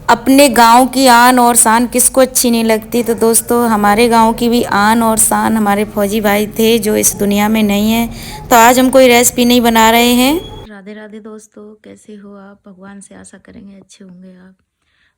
अपने गांव की आन और शान किसको अच्छी नहीं लगती। तो दोस्तों हमारे गांव की भी आन और शान हमारे फौजी भाई थे जो इस दुनिया में नहीं है। तो आज हम कोई रेसिपी नहीं बना रहे हैं। राधे राधे दोस्तों, कैसे हो आप। भगवान से आशा करेंगे अच्छे होंगे आप।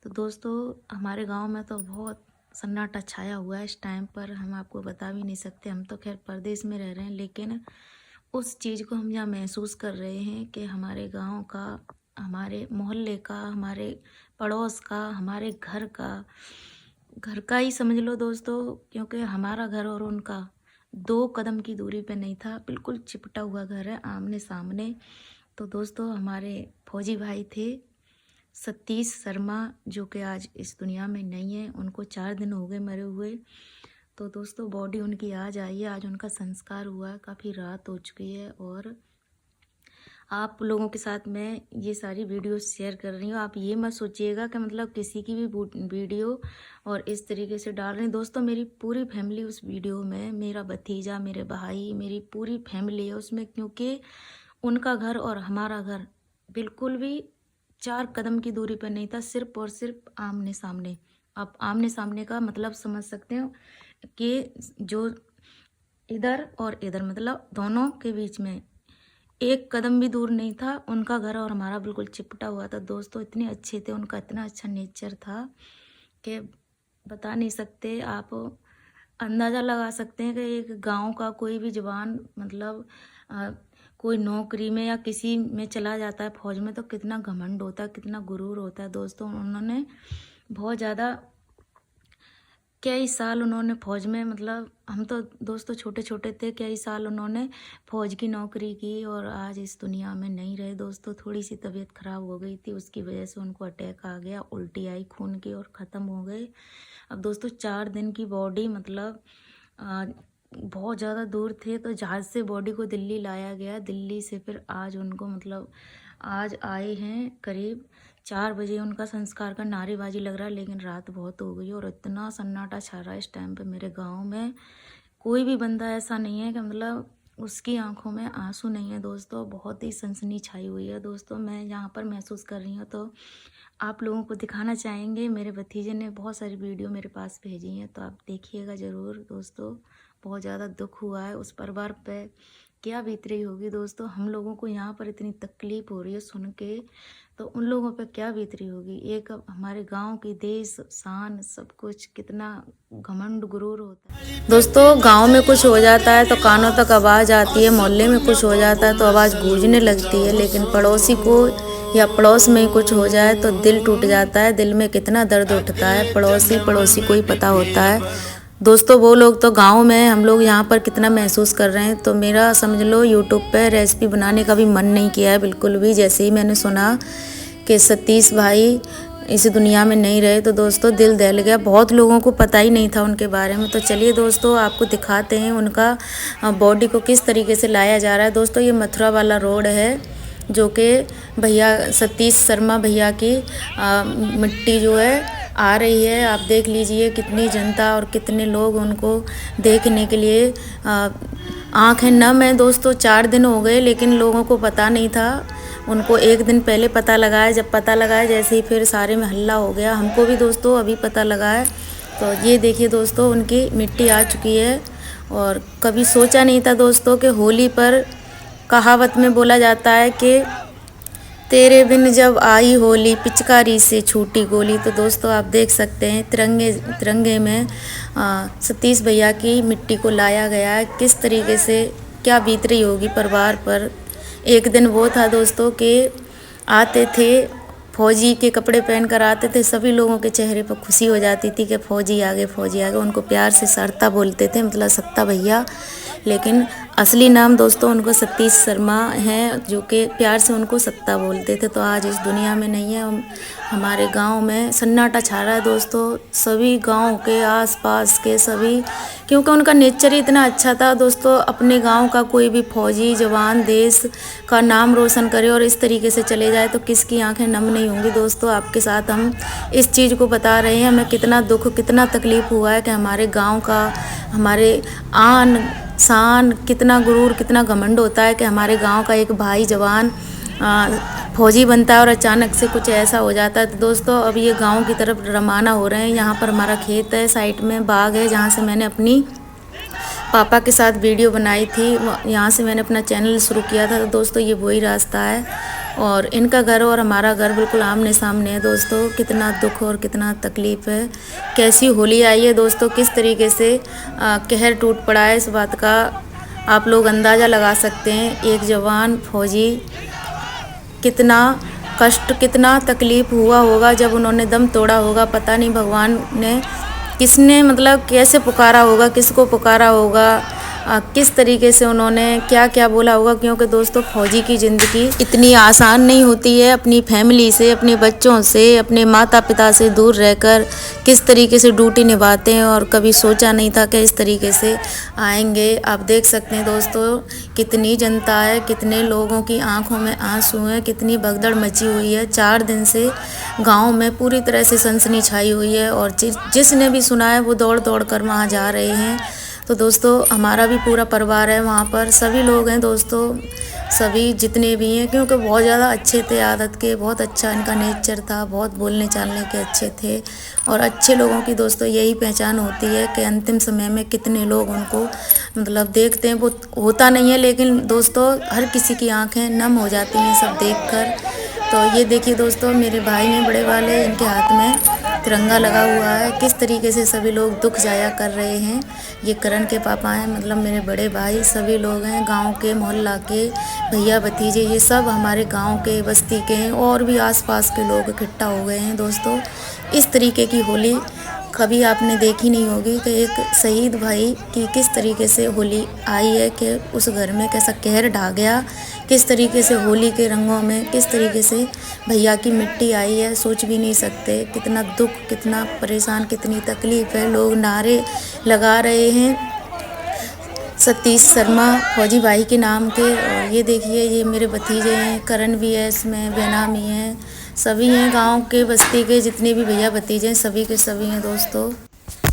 तो दोस्तों हमारे गांव में तो बहुत सन्नाटा छाया हुआ है इस टाइम पर, हम आपको बता भी नहीं सकते। हम तो खैर परदेश में रह रहे हैं, लेकिन उस चीज़ को हम यहाँ महसूस कर रहे हैं कि हमारे गांव का, हमारे मोहल्ले का, हमारे पड़ोस का, हमारे घर का ही समझ लो दोस्तों। क्योंकि हमारा घर और उनका 2 कदम की दूरी पे नहीं था, बिल्कुल चिपटा हुआ घर है, आमने सामने। तो दोस्तों हमारे फौजी भाई थे सतीश शर्मा, जो कि आज इस दुनिया में नहीं है। उनको 4 दिन हो गए मरे हुए। तो दोस्तों बॉडी उनकी आज आई है, आज उनका संस्कार हुआ है। काफ़ी रात हो चुकी है और आप लोगों के साथ मैं ये सारी वीडियो शेयर कर रही हूँ। आप ये मत सोचिएगा कि मतलब किसी की भी वीडियो और इस तरीके से डाल रहे हैं। दोस्तों मेरी पूरी फैमिली उस वीडियो में, मेरा भतीजा, मेरे भाई, मेरी पूरी फैमिली है उसमें। क्योंकि उनका घर और हमारा घर बिल्कुल भी 4 कदम की दूरी पर नहीं था, सिर्फ और सिर्फ आमने सामने। आप आमने सामने का मतलब समझ सकते हो कि जो इधर और इधर, मतलब दोनों के बीच में 1 कदम भी दूर नहीं था उनका घर और हमारा, बिल्कुल चिपटा हुआ था। दोस्तों इतने अच्छे थे, उनका इतना अच्छा नेचर था कि बता नहीं सकते। आप अंदाज़ा लगा सकते हैं कि एक गांव का कोई भी जवान, मतलब कोई नौकरी में या किसी में चला जाता है फौज में, तो कितना घमंड होता है, कितना गुरूर होता है। दोस्तों उन्होंने बहुत ज़्यादा कई साल उन्होंने फ़ौज में, मतलब हम तो दोस्तों छोटे छोटे थे, कई साल उन्होंने फ़ौज की नौकरी की और आज इस दुनिया में नहीं रहे। दोस्तों थोड़ी सी तबीयत ख़राब हो गई थी, उसकी वजह से उनको अटैक आ गया, उल्टी आई खून की और ख़त्म हो गए। अब दोस्तों 4 दिन की बॉडी, मतलब बहुत ज़्यादा दूर थे, तो जहाज़ से बॉडी को दिल्ली लाया गया। दिल्ली से फिर आज उनको, मतलब आज आए हैं करीब 4 बजे। उनका संस्कार का नारेबाजी लग रहा है, लेकिन रात बहुत हो गई और इतना सन्नाटा छा रहा है इस टाइम पे मेरे गांव में। कोई भी बंदा ऐसा नहीं है कि मतलब उसकी आंखों में आंसू नहीं है। दोस्तों बहुत ही सनसनी छाई हुई है। दोस्तों मैं यहाँ पर महसूस कर रही हूँ, तो आप लोगों को दिखाना चाहेंगे। मेरे भतीजे ने बहुत सारी वीडियो मेरे पास भेजी हैं, तो आप देखिएगा ज़रूर। दोस्तों बहुत ज़्यादा दुख हुआ है उस परिवार पे, क्या बीत रही होगी। दोस्तों हम लोगों को यहाँ पर इतनी तकलीफ हो रही है सुन के, तो उन लोगों पे क्या बीत रही होगी। एक हमारे गांव की देश शान सब कुछ, कितना घमंड गुरूर होता है। दोस्तों गांव में कुछ हो जाता है तो कानों तक आवाज़ आती है, मोहल्ले में कुछ हो जाता है तो आवाज़ गूंजने लगती है, लेकिन पड़ोसी को या पड़ोस में कुछ हो जाए तो दिल टूट जाता है। दिल में कितना दर्द उठता है, पड़ोसी को ही पता होता है। दोस्तों वो लोग तो गांव में, हम लोग यहाँ पर कितना महसूस कर रहे हैं। तो मेरा समझ लो यूट्यूब पे रेसिपी बनाने का भी मन नहीं किया है बिल्कुल भी। जैसे ही मैंने सुना कि सतीश भाई इस दुनिया में नहीं रहे, तो दोस्तों दिल दहल गया। बहुत लोगों को पता ही नहीं था उनके बारे में। तो चलिए दोस्तों आपको दिखाते हैं उनका बॉडी को किस तरीके से लाया जा रहा है। दोस्तों ये मथुरा वाला रोड है, जो कि भैया सतीश शर्मा भैया की मिट्टी जो है आ रही है। आप देख लीजिए कितनी जनता और कितने लोग उनको देखने के लिए आँखें नम है। दोस्तों 4 दिन हो गए, लेकिन लोगों को पता नहीं था। उनको 1 दिन पहले पता लगा है। जब पता लगा है जैसे ही फिर सारे में हल्ला हो गया। हमको भी दोस्तों अभी पता लगा है। तो ये देखिए दोस्तों उनकी मिट्टी आ चुकी है। और कभी सोचा नहीं था दोस्तों कि होली पर कहावत में बोला जाता है कि तेरे बिन जब आई होली पिचकारी से छूटी गोली। तो दोस्तों आप देख सकते हैं तिरंगे में सतीश भैया की मिट्टी को लाया गया है। किस तरीके से क्या बीत रही होगी परिवार पर। एक दिन वो था दोस्तों कि आते थे, फौजी के कपड़े पहन कर आते थे, सभी लोगों के चेहरे पर खुशी हो जाती थी कि फौजी आ गए, फौजी आ गए। उनको प्यार से सरता बोलते थे, मतलब सत्ता भैया, लेकिन असली नाम दोस्तों उनको सतीश शर्मा हैं, जो कि प्यार से उनको सत्ता बोलते थे। तो आज इस दुनिया में नहीं है। हमारे गांव में सन्नाटा छा रहा है दोस्तों, सभी गांव के आसपास के सभी, क्योंकि उनका नेचर ही इतना अच्छा था। दोस्तों अपने गांव का कोई भी फौजी जवान देश का नाम रोशन करे और इस तरीके से चले जाए तो किसकी आंखें नम नहीं होंगी। दोस्तों आपके साथ हम इस चीज़ को बता रहे हैं, हमें कितना दुख, कितना तकलीफ़ हुआ है कि हमारे गाँव का, हमारे आन शान, कितना गुरूर, कितना घमंड होता है कि हमारे गांव का एक भाई जवान फौजी बनता है और अचानक से कुछ ऐसा हो जाता है। तो दोस्तों अब ये गांव की तरफ रवाना हो रहे हैं। यहाँ पर हमारा खेत है, साइड में बाग है जहाँ से मैंने अपनी पापा के साथ वीडियो बनाई थी। यहाँ से मैंने अपना चैनल शुरू किया था। तो दोस्तों ये वही रास्ता है और इनका घर और हमारा घर बिल्कुल आमने सामने है। दोस्तों कितना दुख और कितना तकलीफ़ है, कैसी होली आई है दोस्तों, किस तरीके से कहर टूट पड़ा है, इस बात का आप लोग अंदाज़ा लगा सकते हैं। एक जवान फौजी कितना कष्ट, कितना तकलीफ़ हुआ होगा जब उन्होंने दम तोड़ा होगा। पता नहीं भगवान ने किसने मतलब कैसे पुकारा होगा, किसको पुकारा होगा, किस तरीके से उन्होंने क्या क्या बोला होगा। क्योंकि दोस्तों फौजी की ज़िंदगी इतनी आसान नहीं होती है। अपनी फैमिली से, अपने बच्चों से, अपने माता पिता से दूर रहकर किस तरीके से ड्यूटी निभाते हैं और कभी सोचा नहीं था कि इस तरीके से आएंगे। आप देख सकते हैं दोस्तों कितनी जनता है, कितने लोगों की आंखों में आंसू हैं, कितनी भगदड़ मची हुई है। 4 दिन से गांव में पूरी तरह से सनसनी छाई हुई है और जिसने भी सुना है वो दौड़ दौड़ कर वहाँ जा रहे हैं। तो दोस्तों हमारा भी पूरा परिवार है वहाँ पर, सभी लोग हैं दोस्तों, सभी जितने भी हैं, क्योंकि बहुत ज़्यादा अच्छे थे आदत के, बहुत अच्छा इनका नेचर था, बहुत बोलने चालने के अच्छे थे। और अच्छे लोगों की दोस्तों यही पहचान होती है कि अंतिम समय में कितने लोग उनको मतलब देखते हैं। वो होता नहीं है, लेकिन दोस्तों हर किसी की आंखें नम हो जाती हैं सब देखकर। तो ये देखिए दोस्तों मेरे भाई हैं बड़े वाले, इनके हाथ में तिरंगा लगा हुआ है। किस तरीके से सभी लोग दुख जाया कर रहे हैं। ये करण के पापा हैं, मतलब मेरे बड़े भाई, सभी लोग हैं गांव के, मोहल्ला के भैया भतीजे, ये सब हमारे गांव के, बस्ती के हैं और भी आसपास के लोग इकट्ठा हो गए हैं। दोस्तों इस तरीके की होली कभी आपने देखी नहीं होगी कि एक शहीद भाई की किस तरीके से होली आई है, कि उस घर में कैसा कहर ढा गया, किस तरीके से होली के रंगों में किस तरीके से भैया की मिट्टी आई है, सोच भी नहीं सकते। कितना दुख, कितना परेशान, कितनी तकलीफ़ है। लोग नारे लगा रहे हैं सतीश शर्मा फौजी भाई के नाम के। और ये देखिए ये मेरे भतीजे हैं, करण भी है इसमें, बेनामी हैं, सभी हैं गांव के, बस्ती के जितने भी भैया भतीजे हैं सभी के सभी हैं।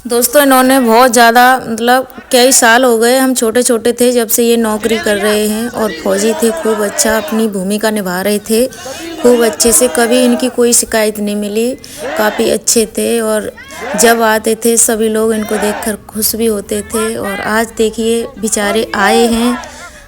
दोस्तों इन्होंने बहुत ज़्यादा मतलब कई साल हो गए, हम छोटे छोटे थे जब से ये नौकरी कर रहे हैं और फौजी थे, खूब अच्छा अपनी भूमिका निभा रहे थे, खूब अच्छे से, कभी इनकी कोई शिकायत नहीं मिली, काफ़ी अच्छे थे। और जब आते थे सभी लोग इनको देखकर खुश भी होते थे। और आज देखिए बेचारे आए हैं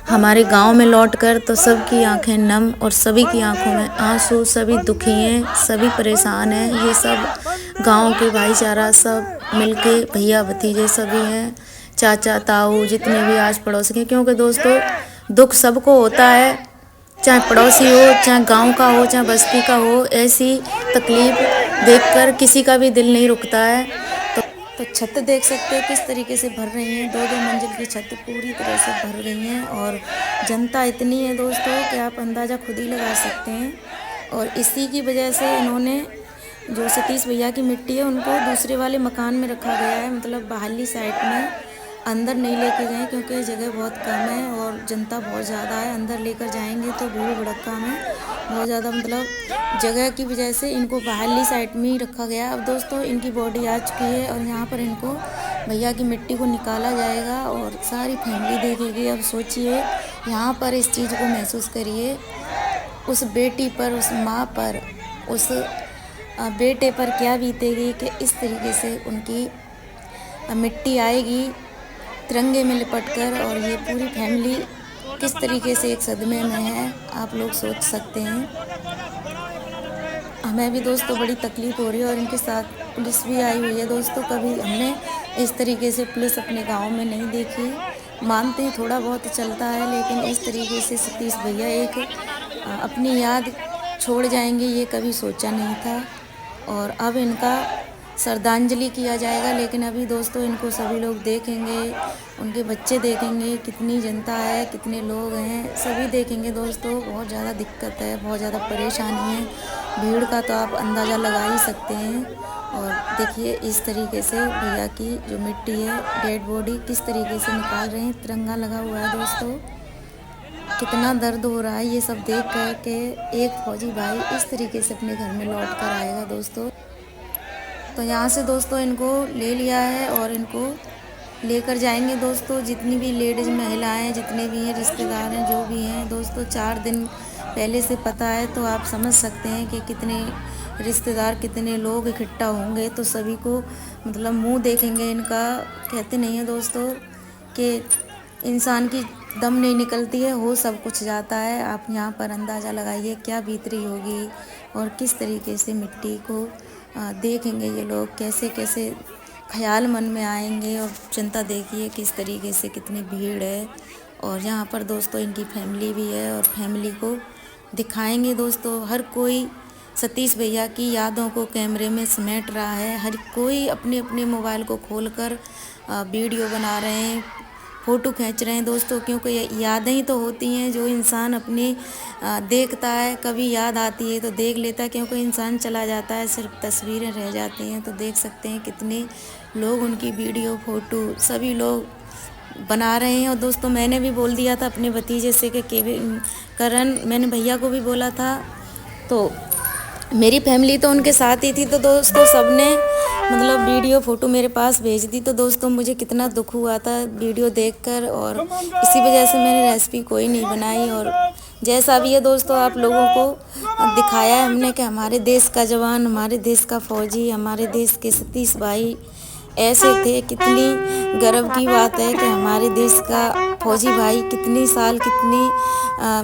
हमारे गांव में लौटकर, तो सबकी आंखें नम और सभी की आंखों में आंसू, सभी दुखी हैं, सभी परेशान हैं। ये सब गांव के भाईचारा सब मिलके, भैया भतीजे सभी हैं, चाचा ताऊ जितने भी आस पड़ोस के, क्योंकि दोस्तों दुख सबको होता है, चाहे पड़ोसी हो, चाहे गांव का हो, चाहे बस्ती का हो। ऐसी तकलीफ़ देखकर किसी का भी दिल नहीं रुकता है। तो छत देख सकते हैं किस तरीके से भर रही हैं, 2-2 मंजिल की छत पूरी तरह से भर रही हैं। और जनता इतनी है दोस्तों कि आप अंदाज़ा खुद ही लगा सकते हैं। और इसी की वजह से इन्होंने जो सतीश भैया की मिट्टी है उनको दूसरे वाले मकान में रखा गया है, मतलब बाहरली साइड में, अंदर नहीं लेके गए क्योंकि जगह बहुत कम है और जनता बहुत ज़्यादा है। अंदर लेकर जाएंगे तो भीड़ भड़क्का में बहुत ज़्यादा मतलब जगह की वजह से इनको बाहरली साइड में ही रखा गया। अब दोस्तों इनकी बॉडी आ चुकी है और यहाँ पर इनको भैया की मिट्टी को निकाला जाएगा और सारी फैमिली देखेगी। अब सोचिए यहाँ पर इस चीज़ को महसूस करिए, उस बेटी पर, उस माँ पर, उस बेटे पर क्या बीतेगी कि इस तरीके से उनकी मिट्टी आएगी तिरंगे में लिपटकर, और ये पूरी फैमिली किस तरीके से एक सदमे में है आप लोग सोच सकते हैं। हमें भी दोस्तों बड़ी तकलीफ़ हो रही है और इनके साथ पुलिस भी आई हुई है। दोस्तों कभी हमने इस तरीके से पुलिस अपने गांव में नहीं देखी, मानते हैं थोड़ा बहुत चलता है, लेकिन इस तरीके से सतीश भैया एक अपनी याद छोड़ जाएंगे ये कभी सोचा नहीं था। और अब इनका श्रद्धांजलि किया जाएगा, लेकिन अभी दोस्तों इनको सभी लोग देखेंगे, उनके बच्चे देखेंगे, कितनी जनता है, कितने लोग हैं, सभी देखेंगे। दोस्तों बहुत ज़्यादा दिक्कत है, बहुत ज़्यादा परेशानी है, भीड़ का तो आप अंदाज़ा लगा ही सकते हैं। और देखिए इस तरीके से भैया की जो मिट्टी है, डेड बॉडी किस तरीके से निकाल रहे हैं, तिरंगा लगा हुआ है। दोस्तों कितना दर्द हो रहा है ये सब देख कर के एक फौजी भाई इस तरीके से अपने घर में लौट कर आएगा। दोस्तों तो यहाँ से दोस्तों इनको ले लिया है और इनको लेकर जाएंगे। दोस्तों जितनी भी लेडीज़ महिलाएं जितने भी हैं, रिश्तेदार हैं, जो भी हैं दोस्तों, 4 दिन पहले से पता है, तो आप समझ सकते हैं कि कितने रिश्तेदार, कितने लोग इकट्ठा होंगे, तो सभी को मतलब मुंह देखेंगे इनका। कहते नहीं है दोस्तों कि इंसान की दम नहीं निकलती है, हो सब कुछ जाता है। आप यहाँ पर अंदाज़ा लगाइए क्या बीत रही होगी और किस तरीके से मिट्टी को देखेंगे ये लोग, कैसे कैसे ख्याल मन में आएंगे। और जनता देखिए किस तरीके से, कितनी भीड़ है। और यहाँ पर दोस्तों इनकी फैमिली भी है और फैमिली को दिखाएंगे दोस्तों। हर कोई सतीश भैया की यादों को कैमरे में समेट रहा है। हर कोई अपने अपने मोबाइल को खोलकर वीडियो बना रहे हैं, फ़ोटो खींच रहे हैं दोस्तों, क्योंकि यादें ही तो होती हैं जो इंसान अपनी देखता है। कभी याद आती है तो देख लेता है, क्योंकि इंसान चला जाता है, सिर्फ तस्वीरें रह जाती हैं। तो देख सकते हैं कितने लोग उनकी वीडियो, फ़ोटो सभी लोग बना रहे हैं। और दोस्तों मैंने भी बोल दिया था अपने भतीजे से कि करण, मैंने भैया को भी बोला था, तो मेरी फैमिली तो उनके साथ ही थी, तो दोस्तों सबने मतलब वीडियो फ़ोटो मेरे पास भेज दी। तो दोस्तों मुझे कितना दुख हुआ था वीडियो देखकर, और इसी वजह से मैंने रेसिपी कोई नहीं बनाई। और जैसा भी है दोस्तों, आप लोगों को दिखाया है हमने कि हमारे देश का जवान, हमारे देश का फौजी, हमारे देश के सतीश भाई ऐसे थे। कितनी गर्व की बात है कि हमारे देश का फौजी भाई कितनी साल, कितनी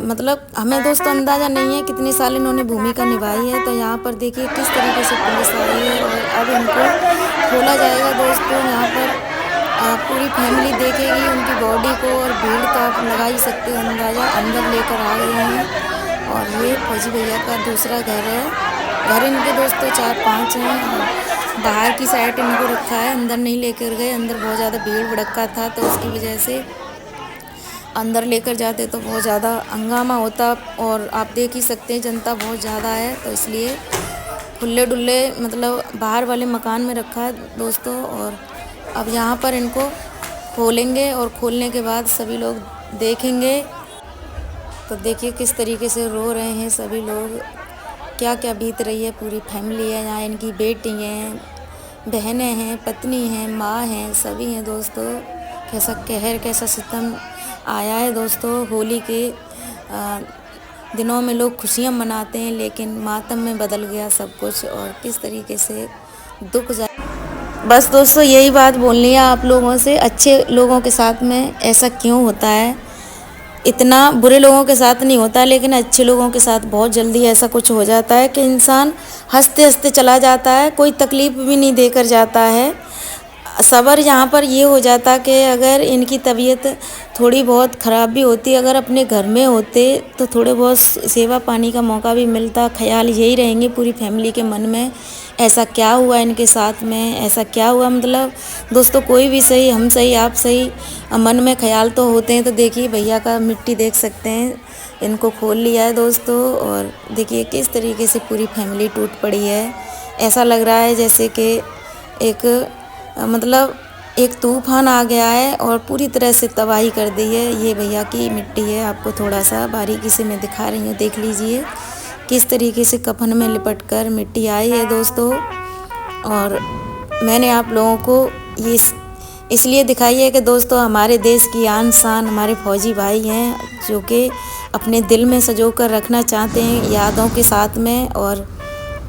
मतलब हमें दोस्तों अंदाज़ा नहीं है कितने साल इन्होंने भूमिका निभाई है। तो यहाँ पर देखिए किस तरीके से पुलिस आई है और अब इनको खोला जाएगा दोस्तों। यहाँ पर पूरी फैमिली देखेगी उनकी बॉडी को, और भीड़ का आप लगा ही सकते हो अंदाज़ा। अंदर लेकर आ गए हैं और ये फौजी भैया का दूसरा घर है। घर इनके दोस्तों 4-5 हैं। बाहर की साइड इनको रखा है, अंदर नहीं लेकर गए। अंदर बहुत ज़्यादा भीड़ भड़क्का था, तो उसकी वजह से अंदर लेकर जाते तो बहुत ज़्यादा हंगामा होता। और आप देख ही सकते हैं जनता बहुत ज़्यादा है, तो इसलिए खुले डुल्ले मतलब बाहर वाले मकान में रखा है दोस्तों। और अब यहाँ पर इनको खोलेंगे और खोलने के बाद सभी लोग देखेंगे। तो देखिए किस तरीके से रो रहे हैं सभी लोग, क्या क्या बीत रही है। पूरी फैमिली है यहाँ, इनकी बेटी हैं, बहनें हैं, पत्नी हैं, माँ हैं, सभी हैं दोस्तों। कैसा कहर, कैसा सितम आया है दोस्तों। होली के दिनों में लोग खुशियाँ मनाते हैं, लेकिन मातम में बदल गया सब कुछ। और किस तरीके से दुख जा, बस दोस्तों यही बात बोलनी है आप लोगों से। अच्छे लोगों के साथ में ऐसा क्यों होता है, इतना बुरे लोगों के साथ नहीं होता, लेकिन अच्छे लोगों के साथ बहुत जल्दी ऐसा कुछ हो जाता है कि इंसान हंसते हंसते चला जाता है, कोई तकलीफ़ भी नहीं देकर जाता है। सबर यहाँ पर ये हो जाता कि अगर इनकी तबीयत थोड़ी बहुत ख़राब भी होती, अगर अपने घर में होते तो थोड़े बहुत सेवा पानी का मौका भी मिलता। ख्याल यही रहेंगे पूरी फैमिली के मन में, ऐसा क्या हुआ इनके साथ में, ऐसा क्या हुआ। मतलब दोस्तों कोई भी सही, हम सही, आप सही, मन में ख्याल तो होते हैं। तो देखिए भैया का मिट्टी देख सकते हैं, इनको खोल लिया है दोस्तों। और देखिए किस तरीके से पूरी फैमिली टूट पड़ी है। ऐसा लग रहा है जैसे कि एक मतलब एक तूफान आ गया है और पूरी तरह से तबाही कर दी है। ये भैया की मिट्टी है, आपको थोड़ा सा बारीकी से मैं दिखा रही हूँ, देख लीजिए किस तरीके से कफन में लिपट कर मिट्टी आई है दोस्तों। और मैंने आप लोगों को ये इसलिए दिखाई है कि दोस्तों हमारे देश की आन शान हमारे फौजी भाई हैं, जो कि अपने दिल में संजो कर रखना चाहते हैं यादों के साथ में। और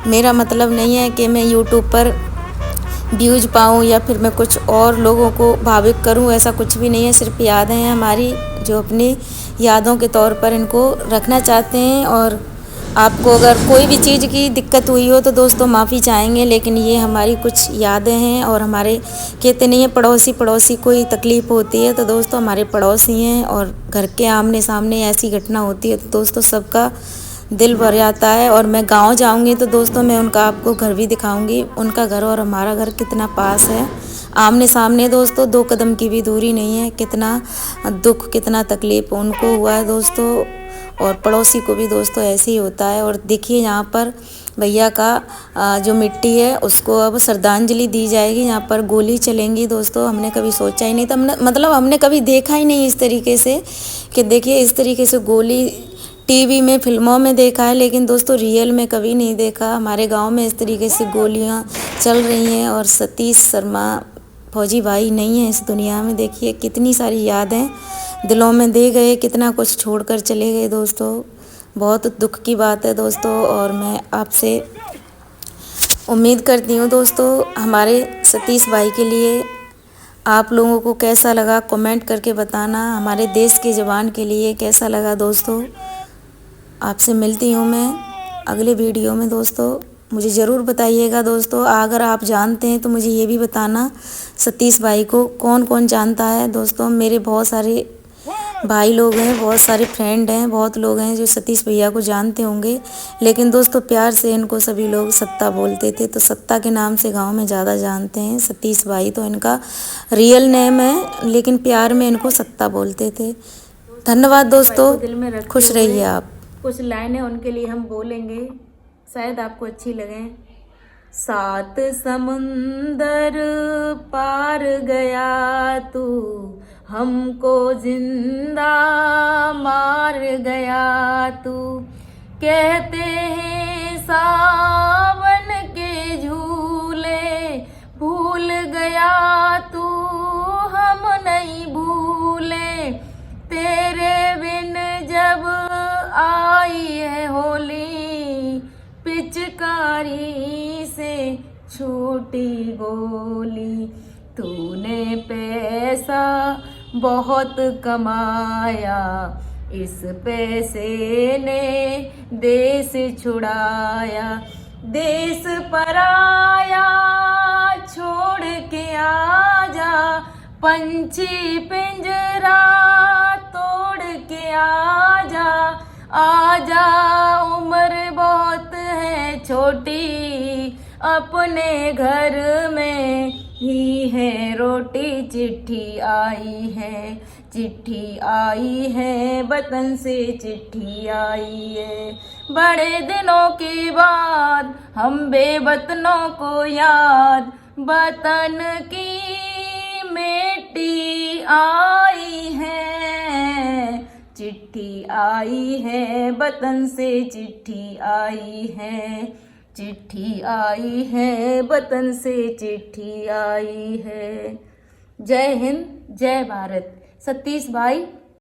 मेरा मतलब नहीं है कि मैं यूट्यूब पर व्यूज पाऊँ या फिर मैं कुछ और लोगों को भावुक करूँ, ऐसा कुछ भी नहीं है। सिर्फ यादें हैं हमारी, जो अपनी यादों के तौर पर इनको रखना चाहते हैं। और आपको अगर कोई भी चीज़ की दिक्कत हुई हो तो दोस्तों माफ़ी चाहेंगे, लेकिन ये हमारी कुछ यादें हैं। और हमारे कहते नहीं है पड़ोसी कोई तकलीफ़ होती है तो दोस्तों हमारे पड़ोसी हैं, और घर के आमने सामने ऐसी घटना होती है तो दोस्तों सबका दिल भर जाता है। और मैं गांव जाऊंगी तो दोस्तों मैं उनका आपको घर भी दिखाऊंगी। उनका घर और हमारा घर कितना पास है, आमने सामने दोस्तों, 2 कदम की भी दूरी नहीं है। कितना दुख, कितना तकलीफ़ उनको हुआ है दोस्तों, और पड़ोसी को भी दोस्तों ऐसे ही होता है। और देखिए यहाँ पर भैया का जो मिट्टी है उसको अब श्रद्धांजलि दी जाएगी। यहाँ पर गोली चलेंगी दोस्तों, हमने कभी सोचा ही नहीं था, मतलब हमने कभी देखा ही नहीं इस तरीके से कि देखिए इस तरीके से गोली टीवी में, फिल्मों में देखा है, लेकिन दोस्तों रियल में कभी नहीं देखा। हमारे गांव में इस तरीके से गोलियां चल रही हैं और सतीश शर्मा फौजी भाई नहीं है इस दुनिया में। देखिए कितनी सारी यादें दिलों में दे गए, कितना कुछ छोड़कर चले गए दोस्तों। बहुत दुख की बात है दोस्तों। और मैं आपसे उम्मीद करती हूँ दोस्तों हमारे सतीश भाई के लिए आप लोगों को कैसा लगा कमेंट करके बताना। हमारे देश के जवान के लिए कैसा लगा दोस्तों। आपसे मिलती हूँ मैं अगले वीडियो में दोस्तों। मुझे ज़रूर बताइएगा दोस्तों, अगर आप जानते हैं तो मुझे ये भी बताना सतीश भाई को कौन कौन जानता है दोस्तों। मेरे बहुत सारे भाई लोग हैं, बहुत सारे फ्रेंड हैं, बहुत लोग हैं जो सतीश भैया को जानते होंगे, लेकिन दोस्तों प्यार से इनको सभी लोग सत्ता बोलते थे, तो सत्ता के नाम से गांव में ज़्यादा जानते हैं। सतीश भाई तो इनका रियल नेम है, लेकिन प्यार में इनको सत्ता बोलते थे। धन्यवाद दोस्तों, खुश रहिए आप। कुछ लाइनें उनके लिए हम बोलेंगे, शायद आपको अच्छी लगें। 7 समुंदर पार गया तू, हमको जिंदा मार गया तू। कहते हैं सावन के झूले भूल गया तू, हम नहीं भूले। तेरे बिन जब आई है होली, पिचकारी से छोटी गोली। तूने पैसा बहुत कमाया, इस पैसे ने देश छुड़ाया। देश पराया छोड़ के आजा, पंछी पिंजरा तोड़ के आजा। आजा उम्र बहुत है छोटी, अपने घर में ही है रोटी। चिट्ठी आई है, चिट्ठी आई है, वतन से चिट्ठी आई है। बड़े दिनों के बाद हम बेवतनों को याद, वतन की मिट्टी आई है। चिट्ठी आई है, वतन से चिट्ठी आई है। चिट्ठी आई है, वतन से चिट्ठी आई है। जय हिंद, जय भारत। सतीश भाई